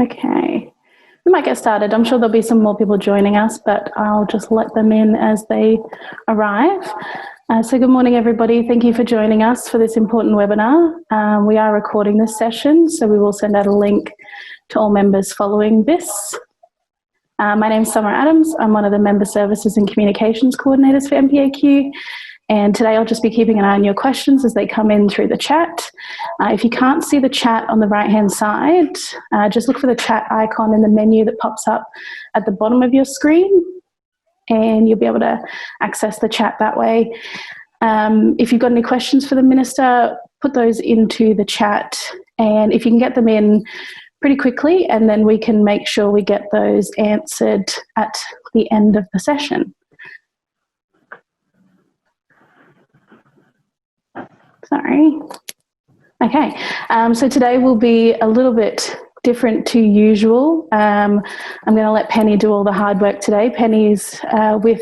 Okay, we might get started. I'm sure there'll be some more people joining us, but I'll just let them in as they arrive. So good morning, everybody. Thank you for joining us for this important webinar. We are recording this session, so we will send out a link to all members following this. My name is Summer Adams. I'm one of the Member Services and Communications Coordinators for MPAQ. And today I'll just be keeping an eye on your questions as they come in through the chat. If you can't see the chat on the right-hand side, just look for the chat icon in the menu that pops up at the bottom of your screen, and you'll be able to access the chat that way. If you've got any questions for the Minister, put those into the chat, and if you can get them in pretty quickly, and then we can make sure we get those answered at the end of the session. Sorry. Okay, so today will be a little bit different to usual. I'm going to let Penny do all the hard work today. Penny's with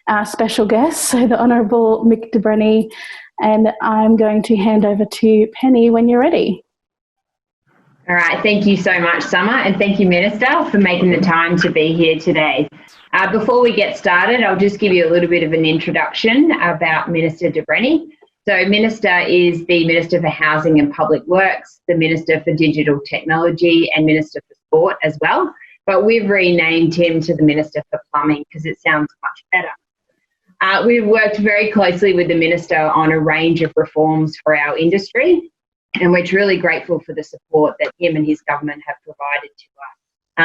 our special guest, so the Honourable Mick de Brenni, and I'm going to hand over to Penny when you're ready. All right, thank you so much, Summer, and thank you, Minister, for making the time to be here today. Before we get started, I'll just give you a little bit of an introduction about Minister de Brenni. So Minister is the Minister for Housing and Public Works, the Minister for Digital Technology and Minister for Sport as well. But we've renamed him to the Minister for Plumbing because it sounds much better. We've worked very closely with the Minister on a range of reforms for our industry, and we're truly grateful for the support that him and his government have provided to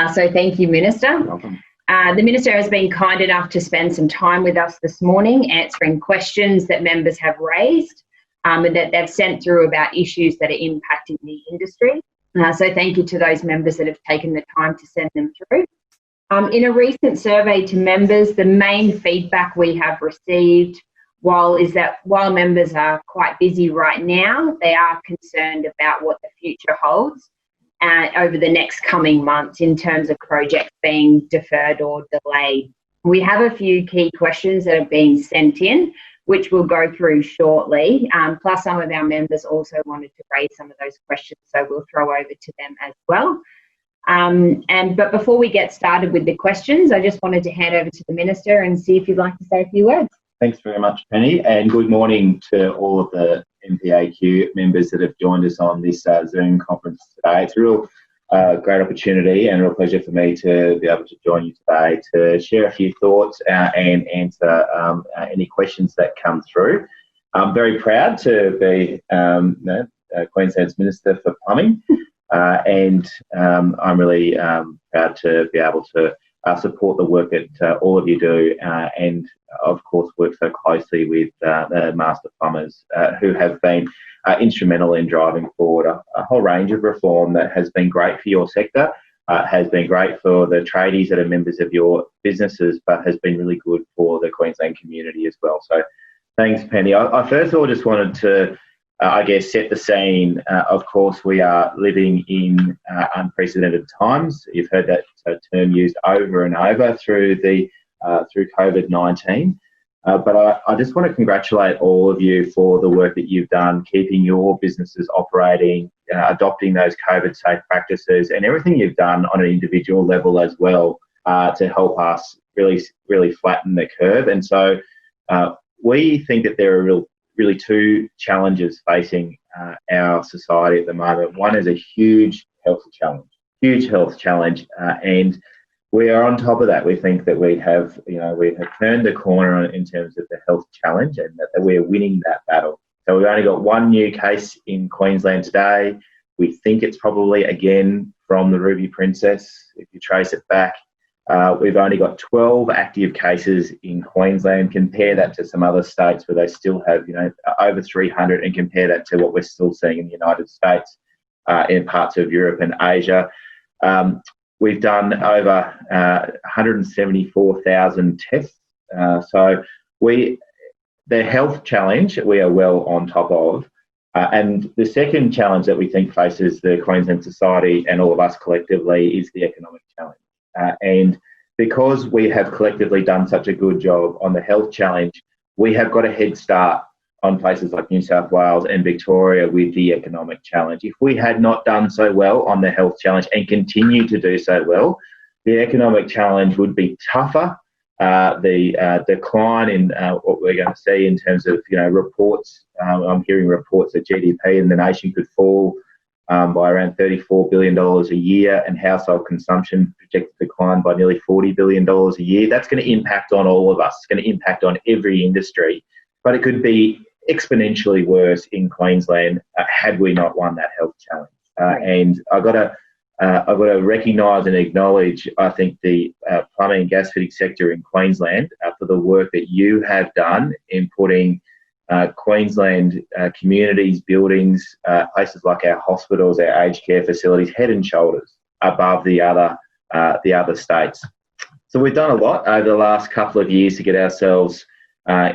us. So thank you, Minister. You're welcome. The Minister has been kind enough to spend some time with us this morning answering questions that members have raised and that they've sent through about issues that are impacting the industry. So thank you to those members that have taken the time to send them through. In a recent survey to members, the main feedback we have received is that while members are quite busy right now, they are concerned about what the future holds over the next coming months in terms of projects being deferred or delayed. We have a few key questions that are being sent in, which we'll go through shortly, plus some of our members also wanted to raise some of those questions, so we'll throw over to them as well. But before we get started with the questions, I just wanted to hand over to the Minister and see if you'd like to say a few words. Thanks very much, Penny, and good morning to all of the MPAQ members that have joined us on this Zoom conference today. It's a real great opportunity and a real pleasure for me to be able to join you today to share a few thoughts and answer any questions that come through. I'm very proud to be Queensland's Minister for Plumbing, and I'm really proud to be able to support the work that all of you do, and of course work so closely with the Master Plumbers who have been instrumental in driving forward a whole range of reform that has been great for your sector, has been great for the tradies that are members of your businesses, but has been really good for the Queensland community as well. So thanks, Penny. I first of all just wanted to I guess, set the scene. Of course, we are living in unprecedented times. You've heard that term used over and over through COVID-19. But I just want to congratulate all of you for the work that you've done, keeping your businesses operating, adopting those COVID-safe practices, and everything you've done on an individual level as well to help us really flatten the curve. And so we think that there are really two challenges facing our society at the moment. One is a huge health challenge, and we are on top of that. We think that we have turned the corner in terms of the health challenge, and that we're winning that battle. So we've only got one new case in Queensland today. We think it's probably again from the Ruby Princess. If you trace it back, we've only got 12 active cases in Queensland. Compare that to some other states where they still have, over 300, and compare that to what we're still seeing in the United States, in parts of Europe and Asia. We've done over 174,000 tests. So the health challenge we are well on top of. And the second challenge that we think faces the Queensland society and all of us collectively is the economic challenge. And because we have collectively done such a good job on the health challenge, we have got a head start on places like New South Wales and Victoria with the economic challenge. If we had not done so well on the health challenge and continue to do so well, the economic challenge would be tougher. The decline in what we're going to see in terms of, reports, I'm hearing reports that GDP in the nation could fall by around $34 billion a year, and household consumption projected to decline by nearly $40 billion a year. That's going to impact on all of us. It's going to impact on every industry, but it could be exponentially worse in Queensland had we not won that health challenge. And I've got to recognise and acknowledge, I think, the plumbing and gas fitting sector in Queensland for the work that you have done in putting Queensland communities, buildings, places like our hospitals, our aged care facilities, head and shoulders above the other states. So we've done a lot over the last couple of years to get ourselves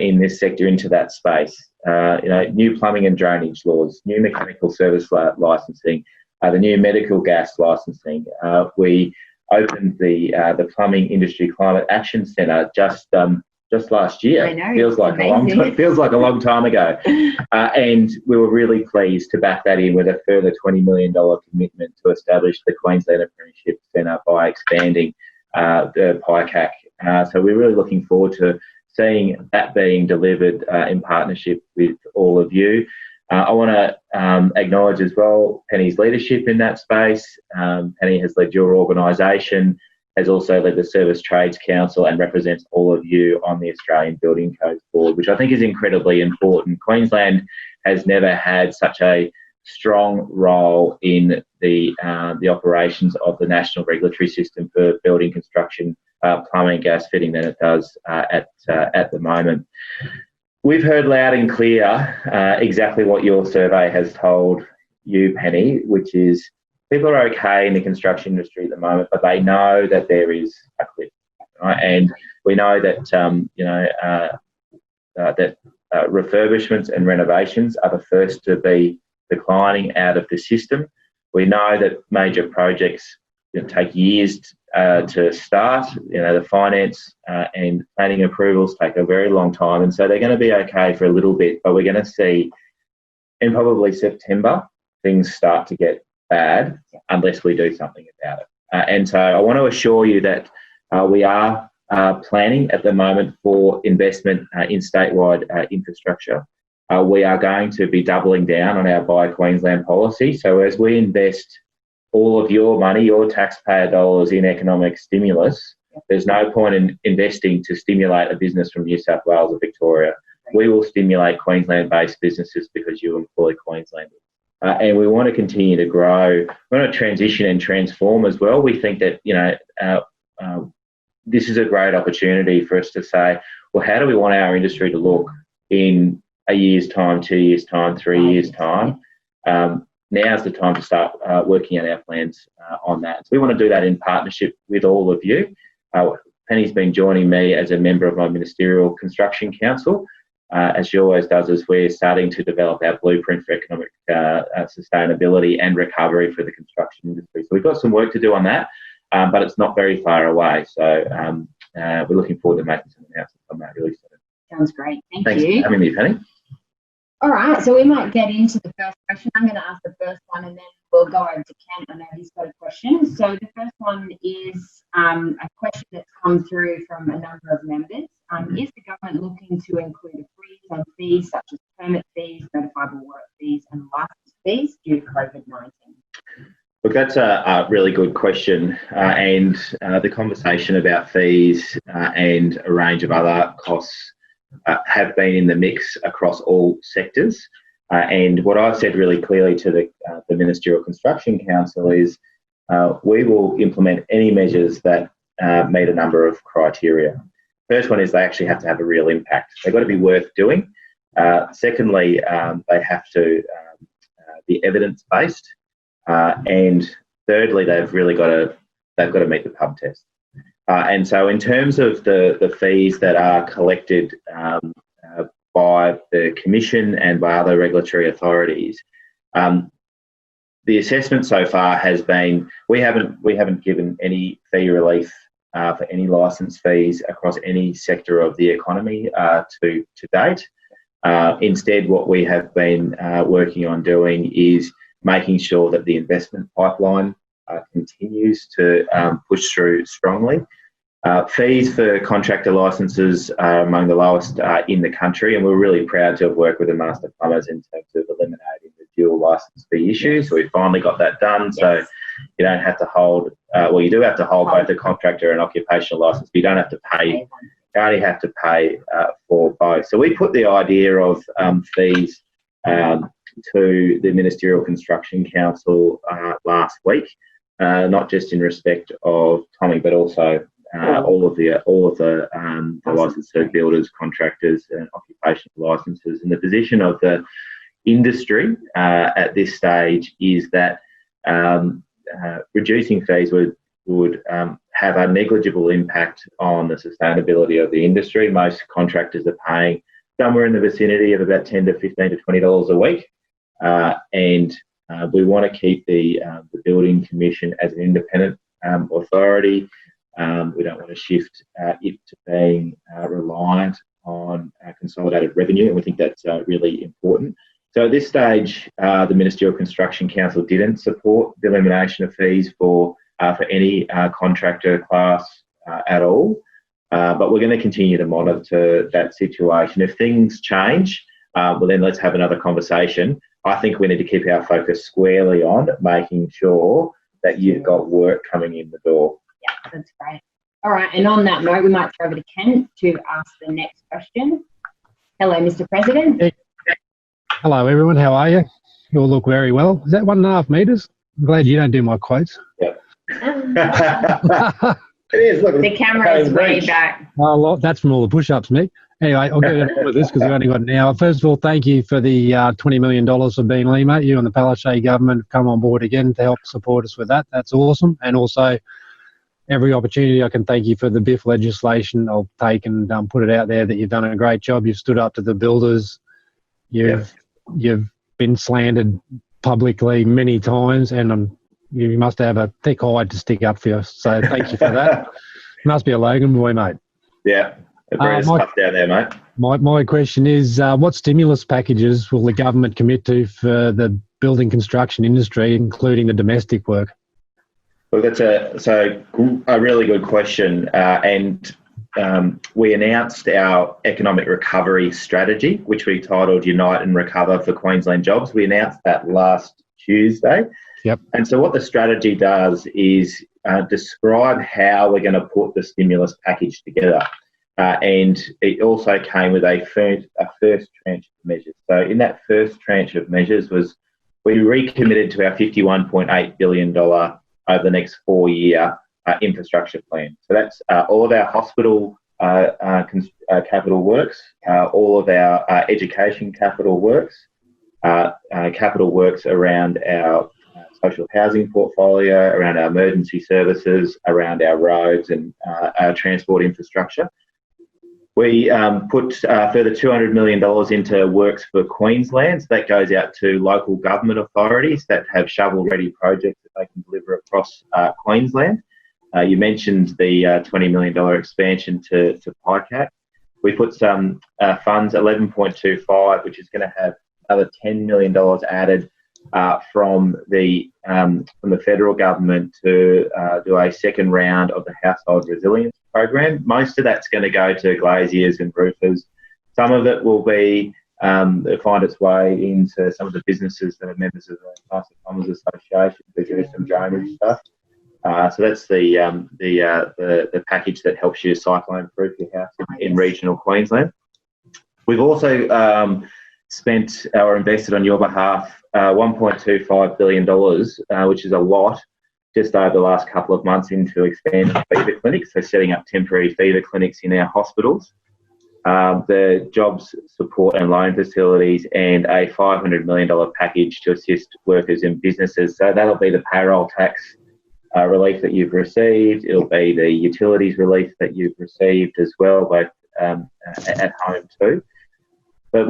in this sector into that space. New plumbing and drainage laws, new mechanical service licensing, the new medical gas licensing. We opened the Plumbing Industry Climate Action Centre just last year. I know, feels like a long time ago. And we were really pleased to back that in with a further $20 million commitment to establish the Queensland Apprenticeship Centre by expanding the MPAQ. So we're really looking forward to seeing that being delivered in partnership with all of you. I want to acknowledge as well Penny's leadership in that space. Penny has led your organisation, has also led the Service Trades Council, and represents all of you on the Australian Building Codes Board, which I think is incredibly important. Queensland has never had such a strong role in the operations of the national regulatory system for building construction, plumbing, gas fitting than it does at the moment. We've heard loud and clear exactly what your survey has told you, Penny, which is people are okay in the construction industry at the moment, but they know that there is a cliff, right? And we know that refurbishments and renovations are the first to be declining out of the system. We know that major projects take years to start. The finance and planning approvals take a very long time, and so they're going to be okay for a little bit, but we're going to see in probably September things start to get bad unless we do something about it. And so I want to assure you that we are planning at the moment for investment in statewide infrastructure. We are going to be doubling down on our Buy Queensland policy. So as we invest all of your money, your taxpayer dollars in economic stimulus, there's no point in investing to stimulate a business from New South Wales or Victoria. We will stimulate Queensland-based businesses because you employ Queenslanders. And we want to continue to grow. We want to transition and transform as well. We think that, this is a great opportunity for us to say, well, how do we want our industry to look in a year's time, 2 years' time, 3 years' time? Now's the time to start working out our plans on that. So we want to do that in partnership with all of you. Penny's been joining me as a member of my Ministerial Construction Council, as she always does, as we're starting to develop our blueprint for economic sustainability and recovery for the construction industry. So we've got some work to do on that, but it's not very far away. So we're looking forward to making some announcements on that really soon. Sounds great. Thanks for having me, Penny. All right, so we might get into the first question. I'm going to ask the first one and then we'll go over to Kent. I know he's got a question. So the first one is a question that's come through from a number of members. Is the government looking to include a freeze on fees such as permit fees, notifiable work fees and licence fees due to COVID-19? Look, that's a really good question. And the conversation about fees and a range of other costs have been in the mix across all sectors. And what I've said really clearly to the Ministerial Construction Council is we will implement any measures that meet a number of criteria. First one is they actually have to have a real impact. They've got to be worth doing. Secondly, they have to be evidence-based. And thirdly, they've got to meet the pub test. And so in terms of the fees that are collected by the Commission and by other regulatory authorities, the assessment so far has been we haven't given any fee relief for any licence fees across any sector of the economy to date. Instead, what we have been working on doing is making sure that the investment pipeline continues to push through strongly. Fees for contractor licences are among the lowest in the country, and we're really proud to have worked with the master plumbers in terms of eliminating the dual licence fee issue. So we finally got that done. So you don't have to hold, well, you do have to hold both the contractor and occupational licence, but you don't have to pay. You only have to pay for both. So we put the idea of fees to the Ministerial Construction Council last week, not just in respect of Tommy, but also all of the licensed builders, contractors, and occupational licences. And the position of the industry at this stage is that reducing fees would have a negligible impact on the sustainability of the industry. Most contractors are paying somewhere in the vicinity of about $10 to $15 to $20 a week, and we want to keep the Building Commission as an independent authority. We don't want to shift it to being reliant on consolidated revenue, and we think that's really important. So at this stage, the Ministerial Construction Council didn't support the elimination of fees for any contractor class at all, but we're going to continue to monitor that situation. If things change, well, then let's have another conversation. I think we need to keep our focus squarely on making sure that you've got work coming in the door. Yeah, that's great. All right, and on that note, we might throw over to Ken to ask the next question. Hello, Mr. President. Hey. Hello, everyone. How are you? You all look very well. Is that 1.5 metres? I'm glad you don't do my quotes. Yep. It is. Look, the camera is way back. Oh, that's from all the push-ups, Mick. Anyway, I'll get on with this because we've only got an hour. First of all, thank you for the $20 million for being Lima. You and the Palaszczuk government have come on board again to help support us with that. That's awesome. And also, every opportunity I can thank you for the BIF legislation. I'll take and put it out there that you've done a great job. You've stood up to the builders. You've been slandered publicly many times, and you must have a thick hide to stick up for you. So thank you for that. Must be a Logan boy, mate. Yeah, it's tough down there, mate. My question is, what stimulus packages will the government commit to for the building construction industry, including the domestic work? Well, that's a really good question, and we announced our economic recovery strategy, which we titled Unite and Recover for Queensland Jobs. We announced that last Tuesday. Yep. And so what the strategy does is describe how we're going to put the stimulus package together. And it also came with a first tranche of measures. So in that first tranche of measures we recommitted to our $51.8 billion over the next 4-year infrastructure plan. So that's all of our hospital capital works, all of our education capital works, capital works around our social housing portfolio, around our emergency services, around our roads and our transport infrastructure. We put further $200 million into Works for Queensland. So that goes out to local government authorities that have shovel-ready projects that they can deliver across Queensland. You mentioned the $20 million expansion to PICAC. We put some funds, 11.25, which is going to have another $10 million added from the federal government to do a second round of the Household Resilience Program. Most of that's going to go to glaziers and roofers. Some of it will be find its way into some of the businesses that are members of the Master Plumbers Association who do some drainage stuff. So that's the package that helps you cyclone-proof your house in regional Queensland. We've also spent or invested on your behalf $1.25 billion, which is a lot, just over the last couple of months into expanding fever clinics, so setting up temporary fever clinics in our hospitals, the jobs support and loan facilities, and a $500 million package to assist workers and businesses. So that'll be the payroll tax relief that you've received. It'll be the utilities relief that you've received as well, both at home too. But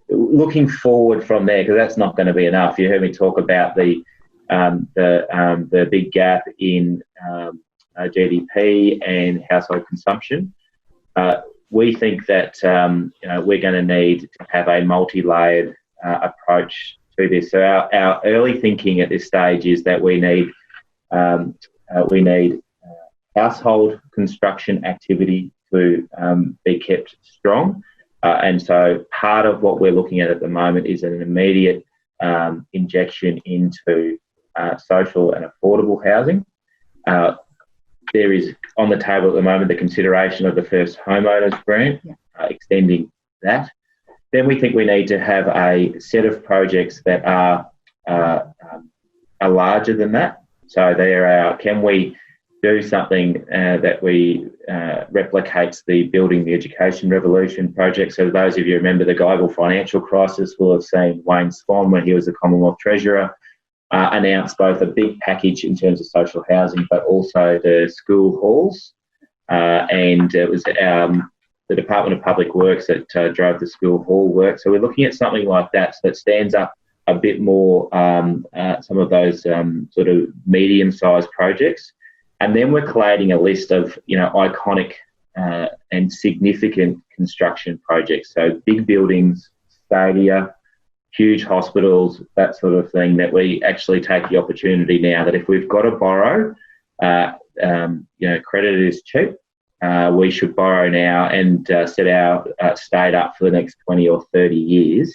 looking forward from there, because that's not going to be enough. You heard me talk about the big gap in GDP and household consumption. we think that we're going to need to have a multi-layered approach to this. So our early thinking at this stage is that we need household construction activity to be kept strong. And so part of what we're looking at the moment is an immediate injection into social and affordable housing. There is on the table at the moment the consideration of the first homeowners grant, extending that. Then we think we need to have a set of projects that are larger than that. So can we do something that replicates the Building the Education Revolution project? So those of you who remember the global financial crisis will have seen Wayne Swan, when he was the Commonwealth Treasurer, announced both a big package in terms of social housing, but also the school halls. And it was the Department of Public Works that drove the school hall work. So we're looking at something like that that stands up a bit more some of those sort of medium-sized projects. And then we're collating a list of, iconic and significant construction projects. So big buildings, stadia, huge hospitals, that sort of thing, that we actually take the opportunity now that if we've got to borrow, credit is cheap. We should borrow now and set our state up for the next 20 or 30 years.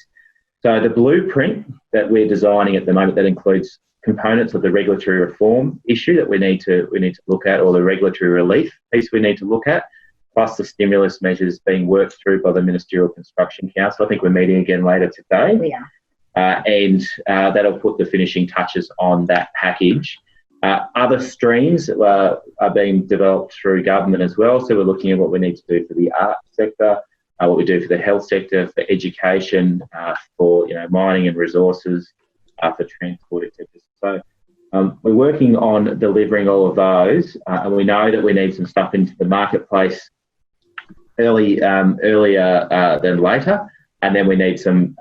So the blueprint that we're designing at the moment, that includes components of the regulatory reform issue that we need to look at, or the regulatory relief piece we need to look at, plus the stimulus measures being worked through by the Ministerial Construction Council. I think we're meeting again later today. We are. And that'll put the finishing touches on that package. Other streams are being developed through government as well. So we're looking at what we need to do for the art sector, what we do for the health sector, for education, for mining and resources, for transport, etc. So we're working on delivering all of those, and we know that we need some stuff into the marketplace earlier than later, and then we need some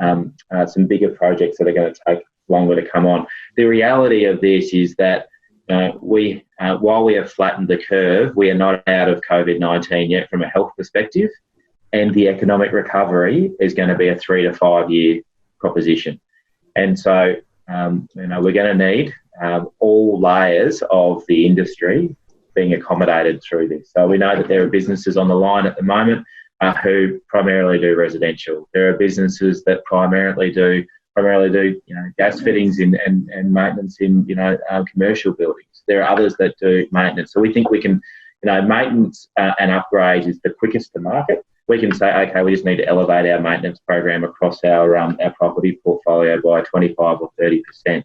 bigger projects that are going to take longer to come on. The reality of this is that while we have flattened the curve, we are not out of COVID-19 yet from a health perspective, and the economic recovery is going to be a 3 to 5 year proposition. And so we're going to need all layers of the industry being accommodated through this. So we know that there are businesses on the line at the moment who primarily do residential. There are businesses that primarily do gas fittings and maintenance in commercial buildings. There are others that do maintenance. So we think we can, maintenance and upgrade is the quickest to market. We can say, okay, we just need to elevate our maintenance program across our property portfolio by 25 or 30%.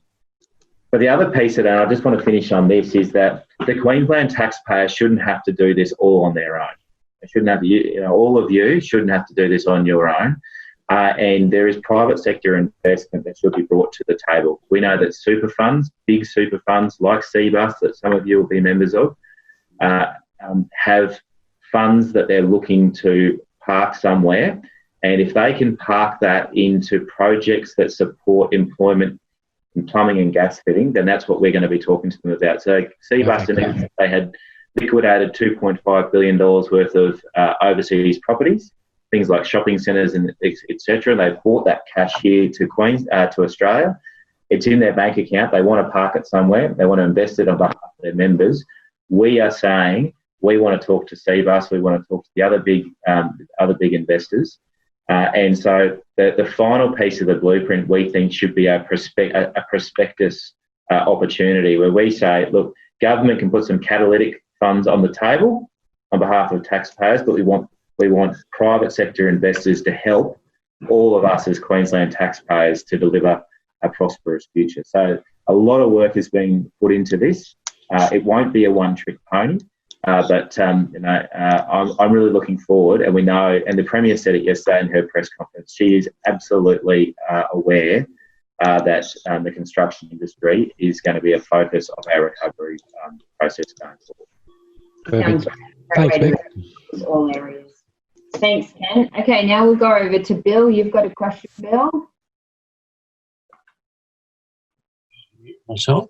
But the other piece of that, and I just want to finish on this, is that the Queensland taxpayer shouldn't have to do this all on their own. They shouldn't have to, all of you shouldn't have to do this on your own. And there is private sector investment that should be brought to the table. We know that super funds, big super funds like CBUS, that some of you will be members of, have funds that they're looking to park somewhere. And if they can park that into projects that support employment in plumbing and gas fitting, then that's what we're going to be talking to them about. So CBUS announced they had liquidated $2.5 billion worth of overseas properties, things like shopping centres and etc. They've brought that cash here to to Australia. It's in their bank account. They want to park it somewhere. They want to invest it on behalf of their members. We are saying we want to talk to CBUS. We want to talk to the other big investors. And so the final piece of the blueprint we think should be a prospectus opportunity where we say, look, government can put some catalytic funds on the table on behalf of taxpayers, but we want private sector investors to help all of us as Queensland taxpayers to deliver a prosperous future. So a lot of work is being put into this. It won't be a one-trick pony. But I'm really looking forward, and we know, and the Premier said it yesterday in her press conference, she is absolutely aware that the construction industry is going to be a focus of our recovery process going forward. Thanks, Mick. All areas. Thanks, Ken. Okay, now we'll go over to Bill. You've got a question, Bill? Myself?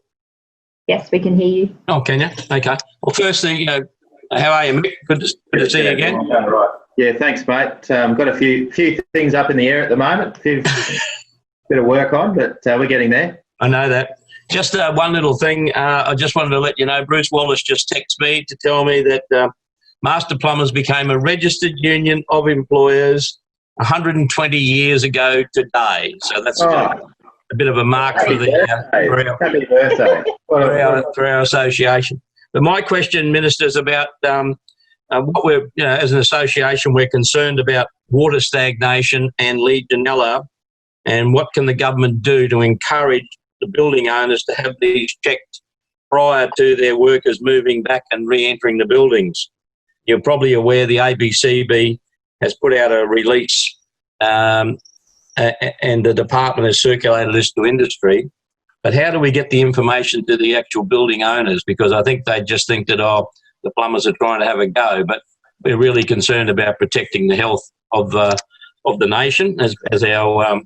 Yes, we can hear you. Oh, can you? Okay. Well, firstly, how are you, Mick? Good to see you again. Yeah, thanks, mate. Got a few things up in the air at the moment. Bit of work on, but we're getting there. I know that. Just one little thing. I just wanted to let you know, Bruce Wallace just texted me to tell me that Master Plumbers became a registered union of employers 120 years ago today. So that's a bit of a mark for Happy birthday. For our association. But my question, Minister, is about what we're, as an association, we're concerned about water stagnation and Legionella, and what can the government do to encourage the building owners to have these checked prior to their workers moving back and re-entering the buildings. You're probably aware the ABCB has put out a release and the department has circulated this to industry. But how do we get the information to the actual building owners? Because I think they just think that, the plumbers are trying to have a go, but we're really concerned about protecting the health of the nation, as our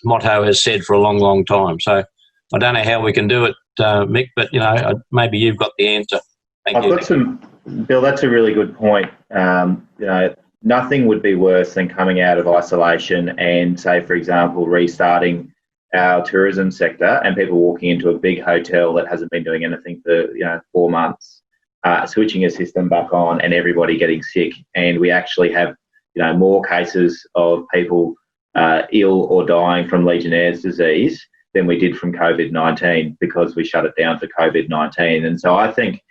motto has said for a long, long time. So I don't know how we can do it, Mick, but maybe you've got the answer. Thank you. Bill, that's a really good point. Nothing would be worse than coming out of isolation and, say, for example, restarting our tourism sector and people walking into a big hotel that hasn't been doing anything for 4 months, switching a system back on and everybody getting sick, and we actually have more cases of people ill or dying from Legionnaire's disease than we did from COVID-19 because we shut it down for COVID-19. And so I think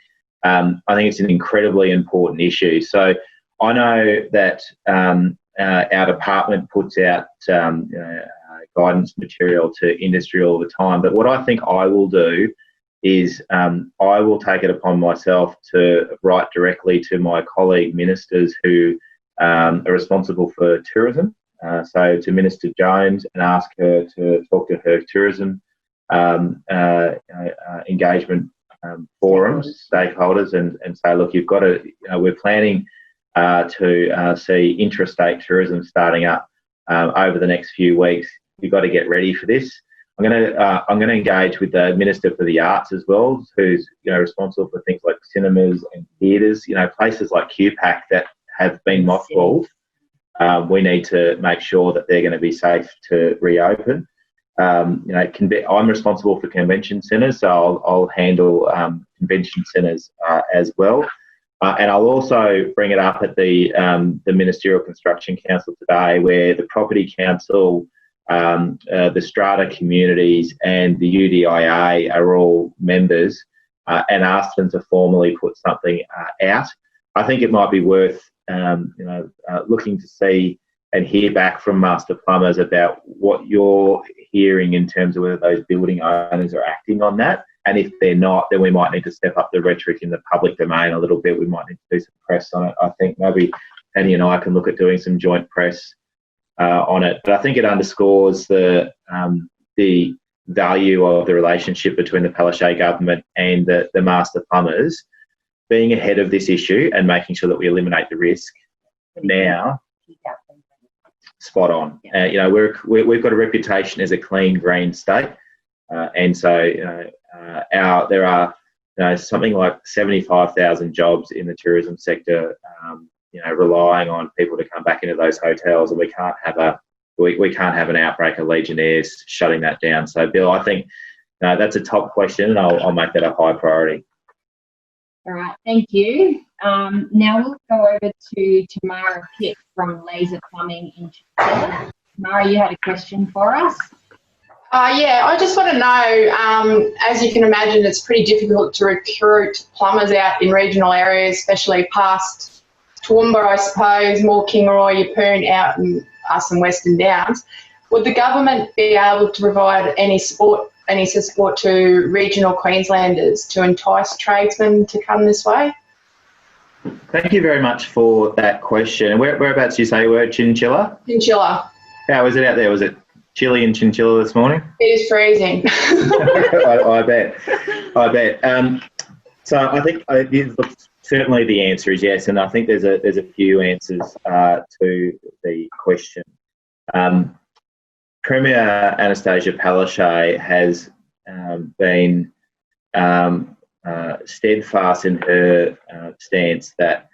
it's an incredibly important issue. So I know that our department puts out guidance material to industry all the time, but what I think I will do is I will take it upon myself to write directly to my colleague ministers who are responsible for tourism. So to Minister Jones, and ask her to talk to her tourism engagement forums, stakeholders, and say, look, you've got to, we're planning to see intrastate tourism starting up over the next few weeks. You've got to get ready for this. I'm going to engage with the Minister for the Arts as well, who's responsible for things like cinemas and theatres. Places like QPAC that have been mothballed. We need to make sure that they're going to be safe to reopen. I'm responsible for convention centres, so I'll handle convention centres as well. And I'll also bring it up at the Ministerial Construction Council today, where the Property Council, the strata communities and the UDIA are all members, and ask them to formally put something out. I think it might be worth looking to see and hear back from Master Plumbers about what you're hearing in terms of whether those building owners are acting on that. And if they're not, then we might need to step up the rhetoric in the public domain a little bit. We might need to do some press on it. I think maybe Penny and I can look at doing some joint press on it. But I think it underscores the value of the relationship between the Palaszczuk government and the Master Plumbers being ahead of this issue and making sure that we eliminate the risk now. Spot on. We've got a reputation as a clean, green state, and so there are something like 75,000 jobs in the tourism sector, relying on people to come back into those hotels, and we can't have an outbreak of Legionnaires shutting that down. So, Bill, I think that's a top question, and I'll make that a high priority. All right, thank you. Now we'll go over to Tamara Pitt from Laser Plumbing in Chinchilla. Tamara, you had a question for us? Yeah, I just want to know, as you can imagine, it's pretty difficult to recruit plumbers out in regional areas, especially past Toowoomba, I suppose, more Kingaroy, Yeppoon, out in us and Western Downs. Would the government be able to provide any support to regional Queenslanders to entice tradesmen to come this way? Thank you very much for that question. Whereabouts did you say you were? Chinchilla? Chinchilla. How was it out there? Was it chilly in Chinchilla this morning? It is freezing. I bet. So I think certainly the answer is yes, and I think there's a few answers to the question. Premier Anastasia Palaszczuk has been steadfast in her stance that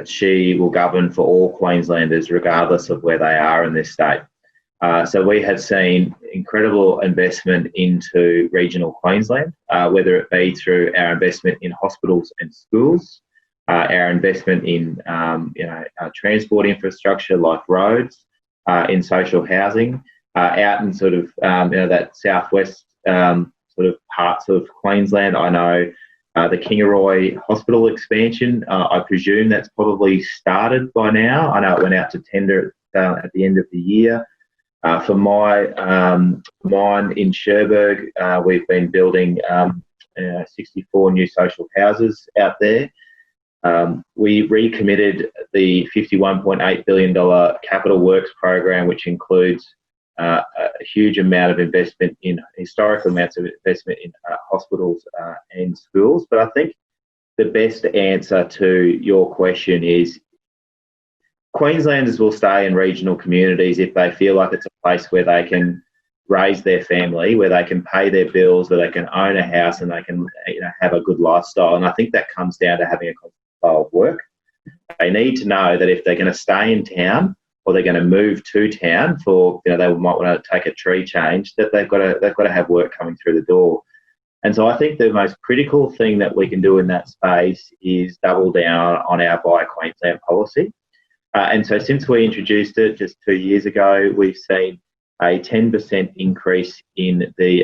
she will govern for all Queenslanders, regardless of where they are in this state. So we have seen incredible investment into regional Queensland, whether it be through our investment in hospitals and schools, our investment in transport infrastructure like roads, in social housing, out in sort of that southwest sort of parts of Queensland. I know the Kingaroy Hospital expansion, I presume that's probably started by now. I know it went out to tender at the end of the year. For my mine in Cherbourg, we've been building 64 new social houses out there. We recommitted the $51.8 billion capital works program, which includes a huge amount of investment in historical amounts of investment in hospitals and schools. But I think the best answer to your question is Queenslanders will stay in regional communities if they feel like it's a place where they can raise their family, where they can pay their bills, where they can own a house and they can have a good lifestyle. And I think that comes down to having a constant flow of work. They need to know that if they're going to stay in town or they're going to move to town for, they might want to take a tree change, that they've got to have work coming through the door. And so I think the most critical thing that we can do in that space is double down on our Buy Queensland policy. And so since we introduced it just 2 years ago, we've seen a 10% increase in the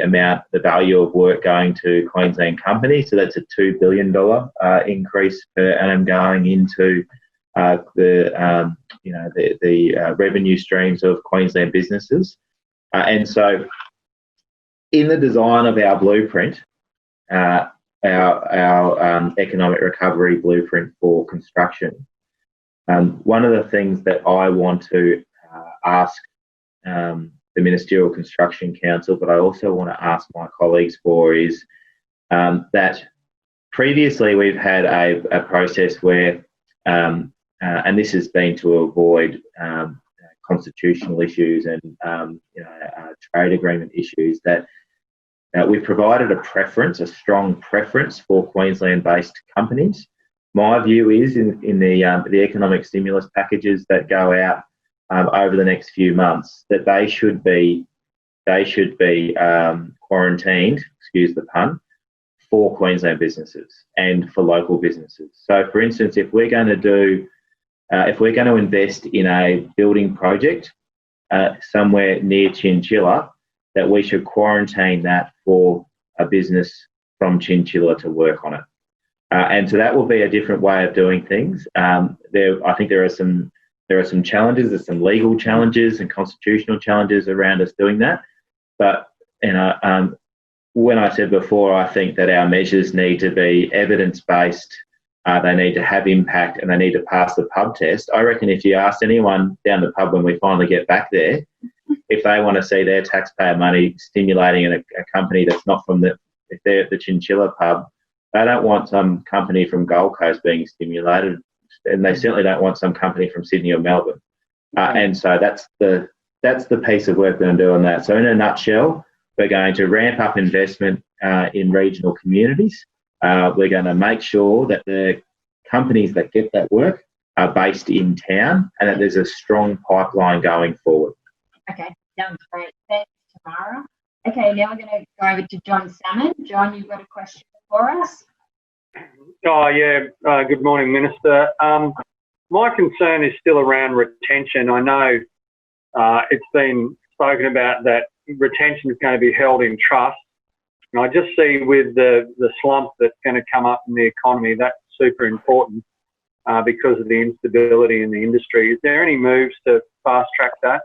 value of work going to Queensland companies. So that's a $2 billion increase per annum going into the revenue streams of Queensland businesses. And so in the design of our blueprint, our economic recovery blueprint for construction, one of the things that I want to ask the Ministerial Construction Council, but I also want to ask my colleagues for is that previously we've had a process where, and this has been to avoid constitutional issues and trade agreement issues, that we've provided a strong preference for Queensland-based companies. My view is in the economic stimulus packages that go out over the next few months, that they should be quarantined, excuse the pun, for Queensland businesses and for local businesses. So, for instance, if we're going to invest in a building project somewhere near Chinchilla, that we should quarantine that for a business from Chinchilla to work on it. And so that will be a different way of doing things. I think there are some challenges. There's some legal challenges and constitutional challenges around us doing that. But when I said before, I think that our measures need to be evidence-based. They need to have impact, and they need to pass the pub test. I reckon if you asked anyone down the pub when we finally get back there, if they want to see their taxpayer money stimulating in a company that's not if they're at the Chinchilla pub, they don't want some company from Gold Coast being stimulated, and they certainly don't want some company from Sydney or Melbourne. And so that's the piece of work we're going to do on that. So in a nutshell, we're going to ramp up investment in regional communities. We're going to make sure that the companies that get that work are based in town and that there's a strong pipeline going forward. Okay, sounds great. Thanks, Tamara. Okay, now we're going to go over to John Salmon. John, you've got a question for us? Oh, yeah. Good morning, Minister. My concern is still around retention. I know it's been spoken about that retention is going to be held in trust. And I just see with the slump that's going to come up in the economy, that's super important because of the instability in the industry. Is there any moves to fast track that?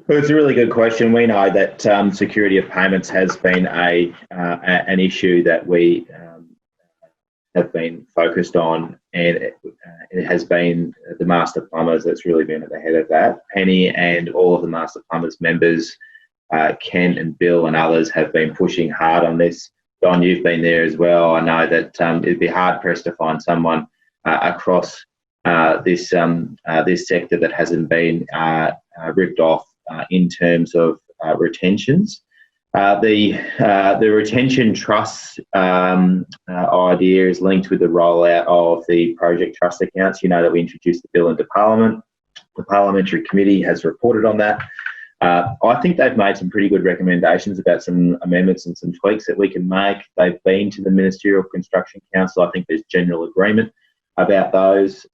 Well, it's a really good question. We know that security of payments has been an issue that we have been focused on, and it has been the Master Plumbers that's really been at the head of that. Penny and all of the Master Plumbers members, Ken and Bill and others, have been pushing hard on this. Don, you've been there as well. I know that it'd be hard pressed to find someone across this sector that hasn't been ripped off in terms of retentions. The retention trust idea is linked with the rollout of the project trust accounts. You know that we introduced the bill into Parliament. The Parliamentary Committee has reported on that. I think they've made some pretty good recommendations about some amendments and some tweaks that we can make. They've been to the Ministerial Construction Council. I think there's general agreement about those.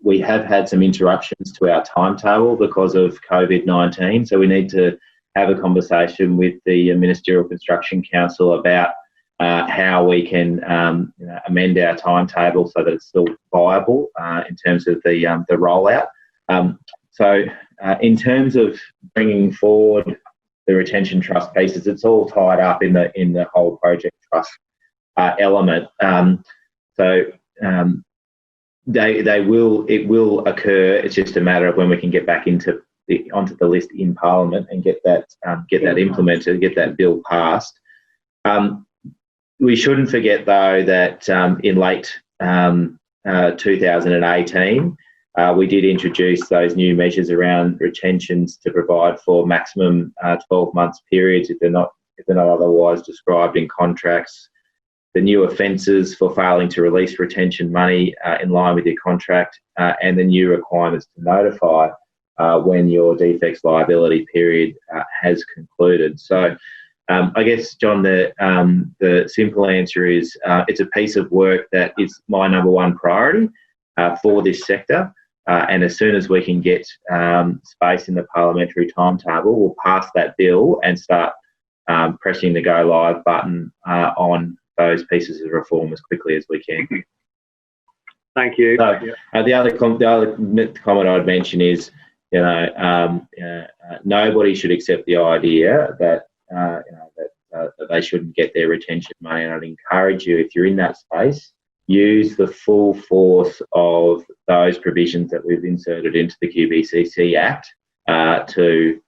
We have had some interruptions to our timetable because of COVID-19, so we need to have a conversation with the Ministerial Construction Council about how we can amend our timetable so that it's still viable in terms of the rollout. In terms of bringing forward the retention trust pieces, it's all tied up in the whole project trust element. It will occur. It's just a matter of when we can get back onto the list in Parliament and get that implemented, get that bill passed. We shouldn't forget though that in late 2018 we did introduce those new measures around retentions to provide for maximum 12 months periods if they're not otherwise described in contracts. The new offences for failing to release retention money in line with your contract, and the new requirements to notify when your defects liability period has concluded. So I guess, John, the simple answer is it's a piece of work that is my number one priority for this sector. And as soon as we can get space in the parliamentary timetable, we'll pass that bill and start pressing the go live button on those pieces of reform as quickly as we can. Thank you. So, the other comment I'd mention is, nobody should accept the idea that that they shouldn't get their retention money. And I'd encourage you, if you're in that space, use the full force of those provisions that we've inserted into the QBCC Act to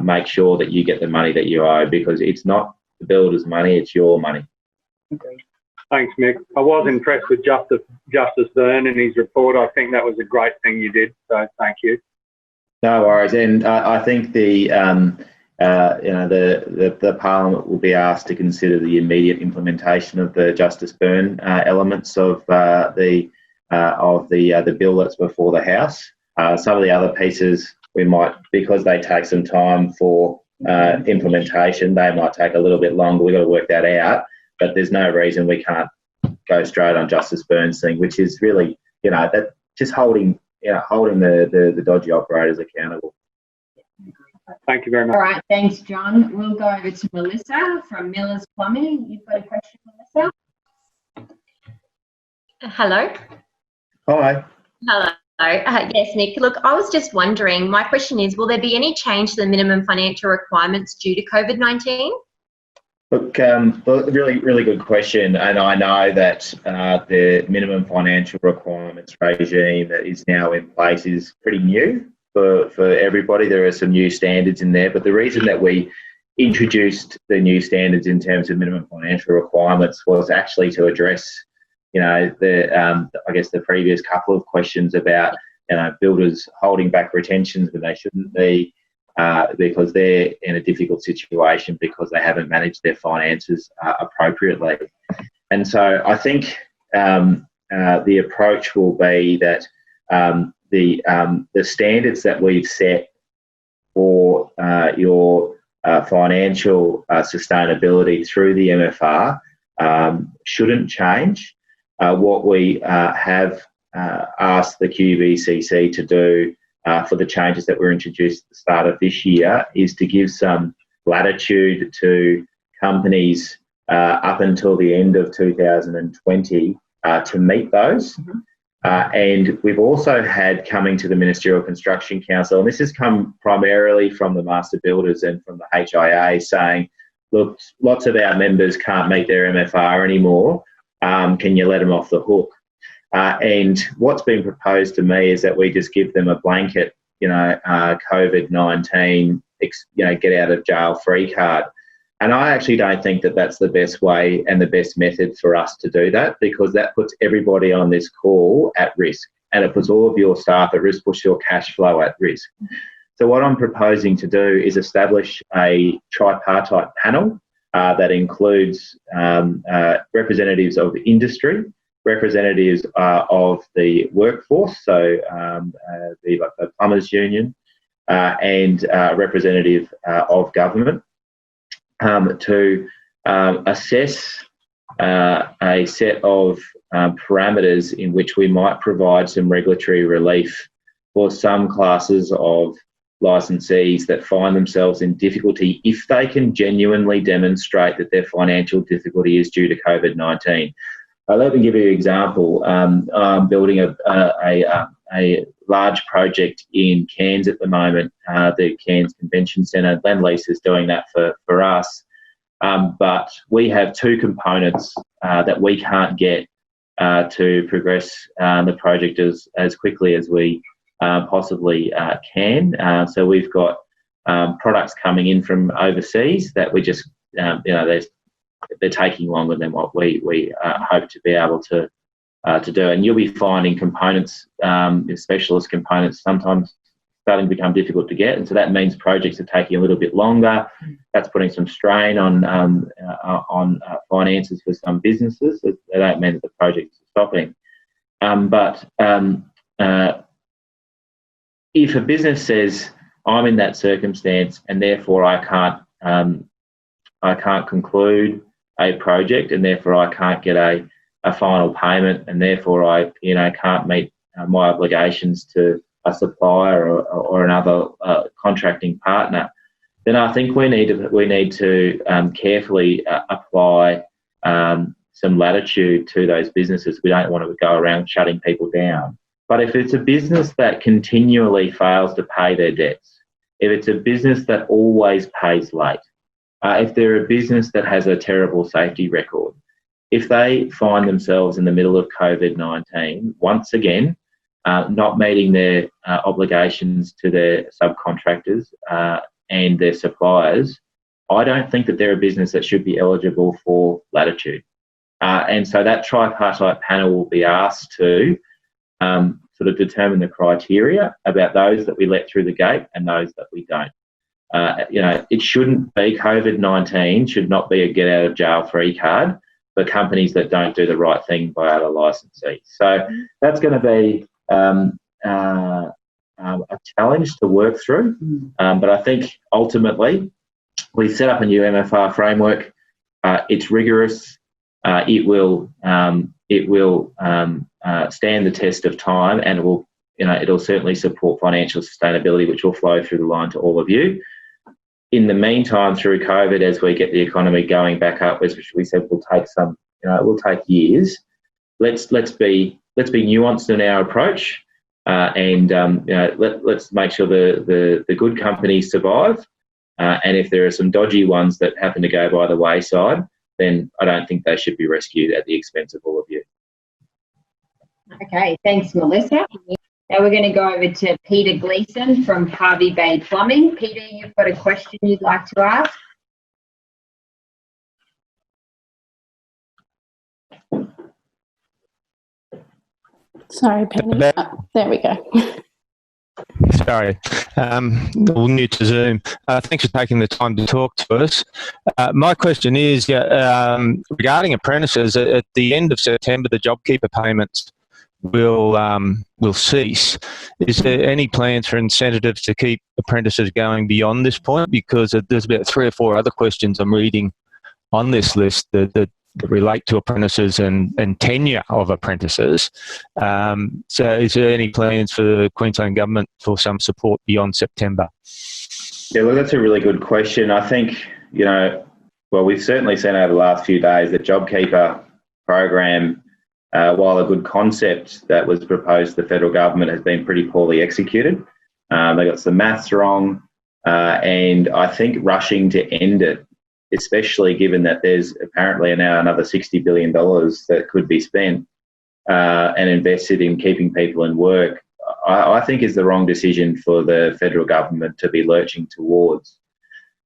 make sure that you get the money that you owe, because it's not the builder's money, it's your money. Okay. Thanks, Mick. I was impressed with Justice Byrne and his report. I think that was a great thing you did, so thank you. No worries. And I think the Parliament will be asked to consider the immediate implementation of the Justice Byrne elements of the bill that's before the House. Some of the other pieces we might, because they take some time for implementation, they might take a little bit longer. We've got to work that out, but there's no reason we can't go straight on Justice Byrne's thing, which is really, that just holding the dodgy operators accountable. Thank you very much. All right, thanks, John. We'll go over to Melissa from Miller's Plumbing. You've got a question, Melissa? Hello. Hi. Hello. Yes, Nick. Look, I was just wondering, my question is, will there be any change to the minimum financial requirements due to COVID-19? Look, really, really good question. And I know that the minimum financial requirements regime that is now in place is pretty new for everybody. There are some new standards in there, but the reason that we introduced the new standards in terms of minimum financial requirements was actually to address, I guess the previous couple of questions about, builders holding back retentions when they shouldn't be, because they're in a difficult situation because they haven't managed their finances appropriately. And so I think the approach will be that the standards that we've set for your financial sustainability through the MFR shouldn't change. What we have asked the QBCC to do for the changes that were introduced at the start of this year is to give some latitude to companies up until the end of 2020 to meet those. And we've also had coming to the Ministerial Construction Council, and this has come primarily from the master builders and from the HIA, saying, look, lots of our members can't meet their MFR anymore. Can you let them off the hook? And what's been proposed to me is that we just give them a blanket, COVID-19, get out of jail free card. And I actually don't think that that's the best way and the best method for us to do that, because that puts everybody on this call at risk, and it puts all of your staff at risk, puts your cash flow at risk. So what I'm proposing to do is establish a tripartite panel that includes representatives of industry, representatives of the workforce, so the plumbers union, and representative of government, to assess a set of parameters in which we might provide some regulatory relief for some classes of licensees that find themselves in difficulty if they can genuinely demonstrate that their financial difficulty is due to COVID-19. Let me give you an example. I'm building a large project in Cairns at the moment, the Cairns Convention Centre. Lendlease is doing that for us. But we have two components that we can't get to progress the project as quickly as we possibly can. So we've got products coming in from overseas that we just, they're taking longer than what we hope to be able to do. And you'll be finding components, specialist components, sometimes starting to become difficult to get, and so that means projects are taking a little bit longer. That's putting some strain on finances for some businesses. They don't mean that the projects are stopping. If a business says, I'm in that circumstance and therefore I can't conclude a project, and therefore I can't get a final payment, and therefore I can't meet my obligations to a supplier or another contracting partner, then I think we need to carefully apply some latitude to those businesses. We don't want to go around shutting people down. But if it's a business that continually fails to pay their debts, if it's a business that always pays late, if they're a business that has a terrible safety record, if they find themselves in the middle of COVID-19, once again, not meeting their obligations to their subcontractors and their suppliers, I don't think that they're a business that should be eligible for latitude. And so that tripartite panel will be asked to sort of determine the criteria about those that we let through the gate and those that we don't. It shouldn't be, COVID-19 should not be a get out of jail free card for companies that don't do the right thing by other licensees. So that's going to be a challenge to work through. But I think ultimately we set up a new MFR framework. It's rigorous. It will stand the test of time, and it'll certainly support financial sustainability, which will flow through the line to all of you. In the meantime, through COVID, as we get the economy going back up, which we said will take it will take years. Let's be nuanced in our approach, and let's make sure the good companies survive. And if there are some dodgy ones that happen to go by the wayside, then I don't think they should be rescued at the expense of all of you. Okay, thanks, Melissa. Now we're going to go over to Peter Gleeson from Harvey Bay Plumbing. Peter, you've got a question you'd like to ask? Sorry, Penny. There we go. Sorry, we're new to Zoom. Thanks for taking the time to talk to us. My question is regarding apprentices. At the end of September, the JobKeeper payments will cease. Is there any plans for incentives to keep apprentices going beyond this point? Because there's about 3 or 4 other questions I'm reading on this list that relate to apprentices and tenure of apprentices. So is there any plans for the Queensland Government for some support beyond September? Yeah, well, that's a really good question. I think, we've certainly seen over the last few days that JobKeeper program, while a good concept that was proposed to the federal government, has been pretty poorly executed. They got some maths wrong, and I think rushing to end it, especially given that there's apparently now another $60 billion that could be spent and invested in keeping people in work, I think is the wrong decision for the federal government to be lurching towards.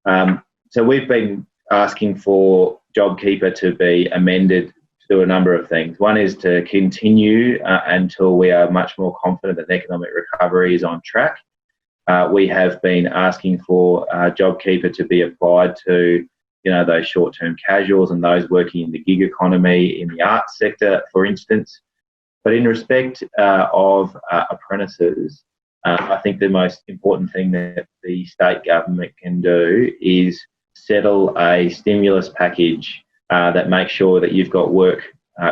So we've been asking for JobKeeper to be amended to do a number of things. One is to continue until we are much more confident that the economic recovery is on track. we have been asking for JobKeeper to be applied to, those short-term casuals and those working in the gig economy, in the arts sector, for instance. But in respect of apprentices, I think the most important thing that the state government can do is settle a stimulus package that makes sure that you've got work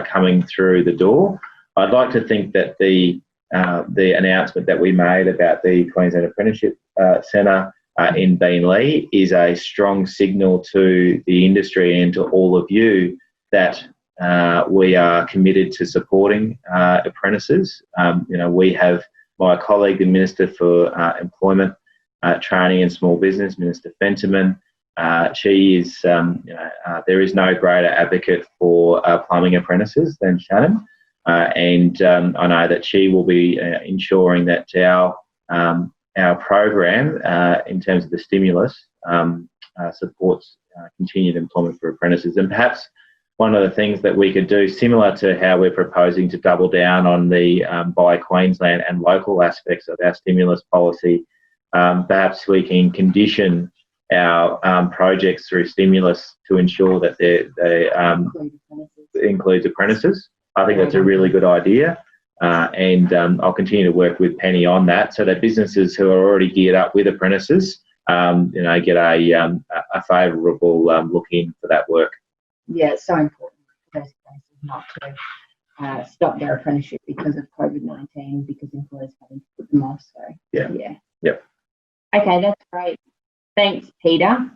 coming through the door. I'd like to think that the announcement that we made about the Queensland Apprenticeship Centre in Beenleigh is a strong signal to the industry and to all of you that we are committed to supporting apprentices. We have my colleague, the Minister for Employment, Training and Small Business, Minister Fentiman. She is, there is no greater advocate for plumbing apprentices than Shannon. And I know that she will be ensuring that our program, in terms of the stimulus, supports continued employment for apprentices. And perhaps one of the things that we could do, similar to how we're proposing to double down on the Buy Queensland and local aspects of our stimulus policy, perhaps we can condition our projects through stimulus to ensure that they includes apprentices. I think that's a really good idea, and I'll continue to work with Penny on that, so that businesses who are already geared up with apprentices, get a favourable look in for that work. Yeah, it's so important for those places not to stop their apprenticeship because of COVID-19, because employers having to put them off. So yeah. Yep. Okay, that's great. Thanks, Peter.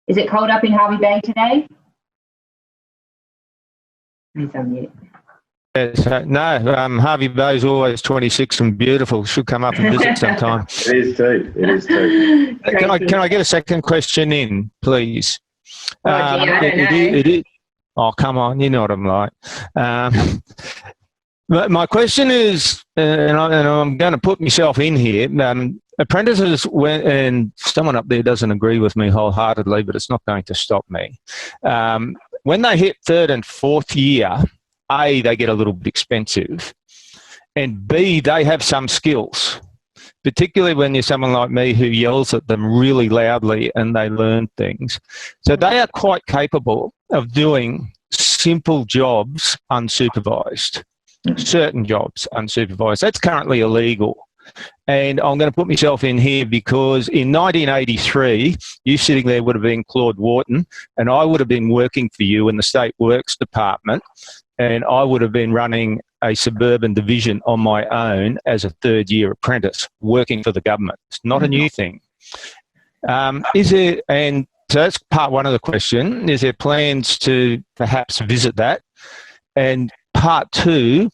Is it cold up in Harvey Bay today? He's on mute. Yes, no, Harvey Bay's always 26 and beautiful. Should come up and visit sometime. It is too. Can I get a second question in, please? Oh, I don't know. It is. Oh, come on, you know what I'm like. But my question is, and I'm going to put myself in here, apprentices, and someone up there doesn't agree with me wholeheartedly, but it's not going to stop me. When they hit third and fourth year, A, they get a little bit expensive, and B, they have some skills, particularly when you're someone like me who yells at them really loudly and they learn things. So they are quite capable of doing simple jobs unsupervised, certain jobs unsupervised. That's currently illegal. And I'm going to put myself in here because in 1983, you sitting there would have been Claude Wharton, and I would have been working for you in the State Works Department, and I would have been running a suburban division on my own as a third-year apprentice, working for the government. It's not a new thing. And so that's part one of the question. Is there plans to perhaps visit that? And part two,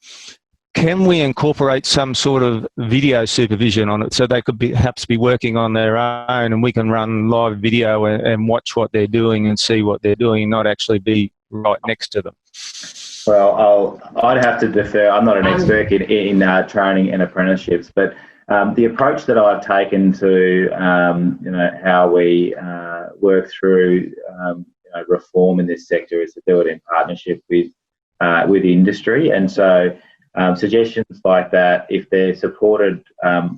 can we incorporate some sort of video supervision on it so they could perhaps be working on their own and we can run live video and watch what they're doing and see what they're doing and not actually be right next to them? Well, I'd have to defer. I'm not an expert in training and apprenticeships, but the approach that I've taken to how we work through reform in this sector is to do it in partnership with industry, and so suggestions like that, if they're supported,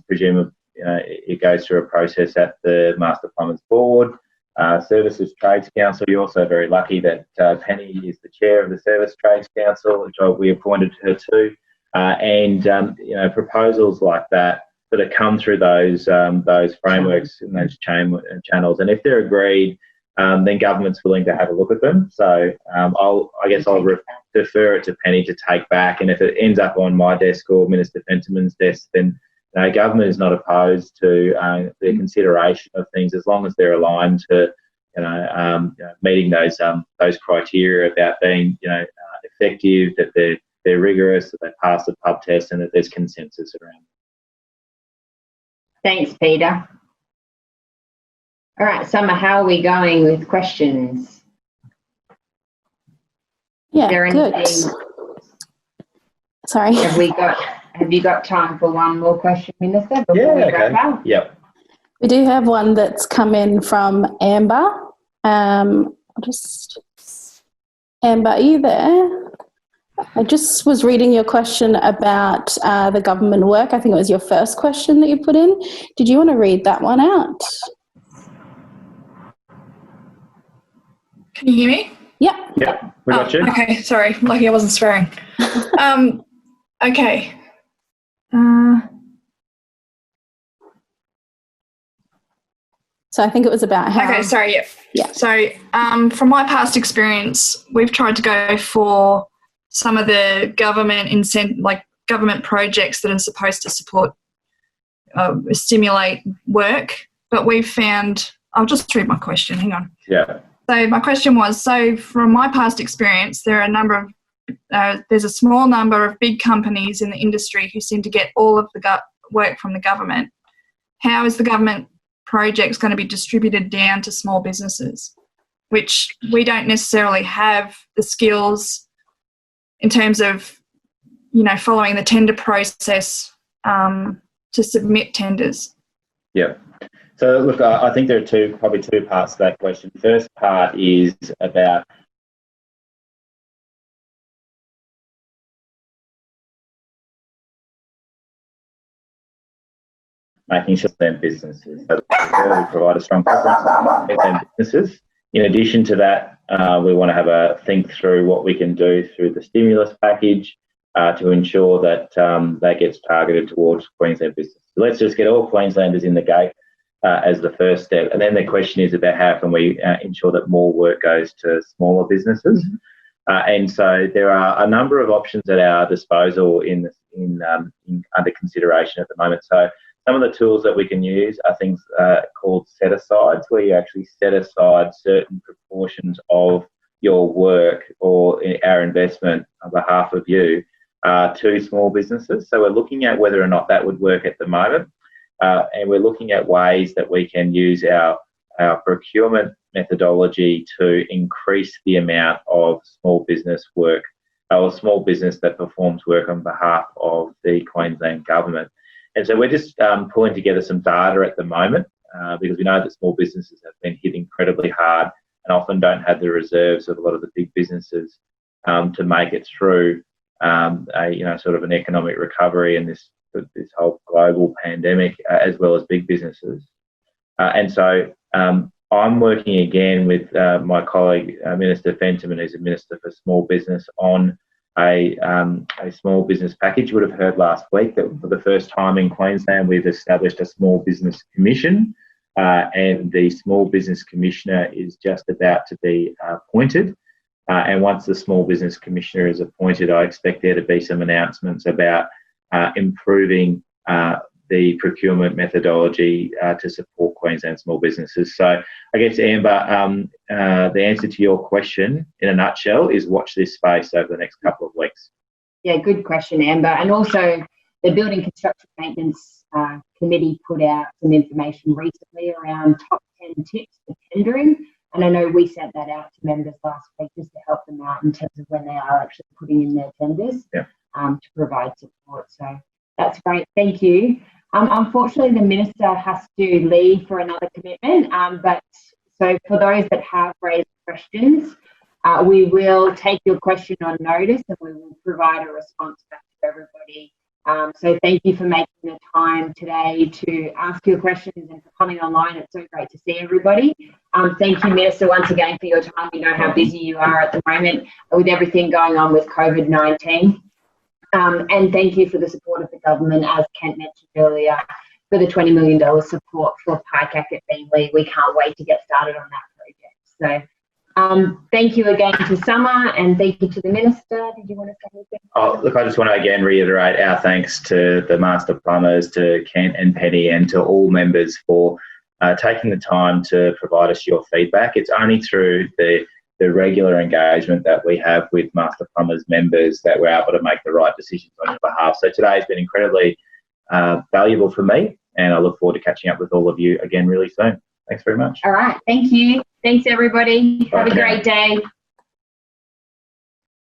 presumably it goes through a process at the Master Plumbers Board. Services Trades Council, you're also very lucky that Penny is the chair of the Service Trades Council, which we appointed her to, and proposals like that have come through those frameworks and those channels, and if they're agreed, then government's willing to have a look at them. So I'll defer it to Penny to take back, and if it ends up on my desk or Minister Fentiman's desk, then government is not opposed to the consideration of things as long as they're aligned to meeting those criteria about being effective, that they're rigorous, that they pass the pub test, and that there's consensus around. Thanks, Peter. All right, Summer, how are we going with questions? Yeah, good. Sorry. Have you got time for one more question, Minister, before we wrap up? Yep. We do have one that's come in from Amber. Amber, are you there? I just was reading your question about the government work. I think it was your first question that you put in. Did you want to read that one out? Can you hear me? Yeah. Yeah, we got you. Okay, sorry. Lucky I wasn't swearing. Okay. So I think it was about how... Okay, sorry, Yeah. So from my past experience, we've tried to go for some of the government government projects that are supposed to support, stimulate work, but we've found... I'll just read my question, hang on. Yeah. So my question was, so from my past experience, there are a number of, there's a small number of big companies in the industry who seem to get all of the work from the government. How is the government projects going to be distributed down to small businesses, which we don't necessarily have the skills in terms of, following the tender process to submit tenders? Yeah. So look, I think there are probably two parts to that question. The first part is about making sure that businesses we provide a strong preference for businesses. In addition to that, we want to have a think through what we can do through the stimulus package to ensure that that gets targeted towards Queensland business. So let's just get all Queenslanders in the gate as the first step. And then the question is about how can we ensure that more work goes to smaller businesses. And so there are a number of options at our disposal under consideration at the moment. So some of the tools that we can use are things called set-asides, where you actually set aside certain proportions of your work or our investment on behalf of you to small businesses. So we're looking at whether or not that would work at the moment. And we're looking at ways that we can use our procurement methodology to increase the amount of small business work or small business that performs work on behalf of the Queensland Government. And so we're just pulling together some data at the moment because we know that small businesses have been hit incredibly hard and often don't have the reserves of a lot of the big businesses to make it through sort of an economic recovery and this whole global pandemic, as well as big businesses. And so I'm working again with my colleague, Minister Fentiman, who's a Minister for Small Business, on a small business package. You would have heard last week that for the first time in Queensland, we've established a small business commission, and the small business commissioner is just about to be appointed. And once the small business commissioner is appointed, I expect there to be some announcements about improving the procurement methodology to support Queensland small businesses. So I guess, Amber, the answer to your question in a nutshell is watch this space over the next couple of weeks. Yeah, good question, Amber. And also the Building Construction Maintenance Committee put out some information recently around top 10 tips for tendering. And I know we sent that out to members last week just to help them out in terms of when they are actually putting in their tenders to provide support. So that's great. Thank you. Unfortunately, the Minister has to leave for another commitment. But so for those that have raised questions, we will take your question on notice and we will provide a response back to everybody. So thank you for making the time today to ask your questions and for coming online. It's so great to see everybody. Thank you, Minister, once again for your time. We know how busy you are at the moment with everything going on with COVID-19. And thank you for the support of the government, as Kent mentioned earlier, for the $20 million support for MPAQ at Beenleigh. We can't wait to get started on that project. So thank you again to Summer and thank you to the Minister. Did you want to say anything? Oh, look, I just want to again reiterate our thanks to the Master Plumbers, to Kent and Penny, and to all members for taking the time to provide us your feedback. It's only through the regular engagement that we have with Master Plumbers members that we're able to make the right decisions on your behalf. So today has been incredibly valuable for me, and I look forward to catching up with all of you again really soon. Thanks very much. All right. Thank you. Thanks, everybody. Have a great day.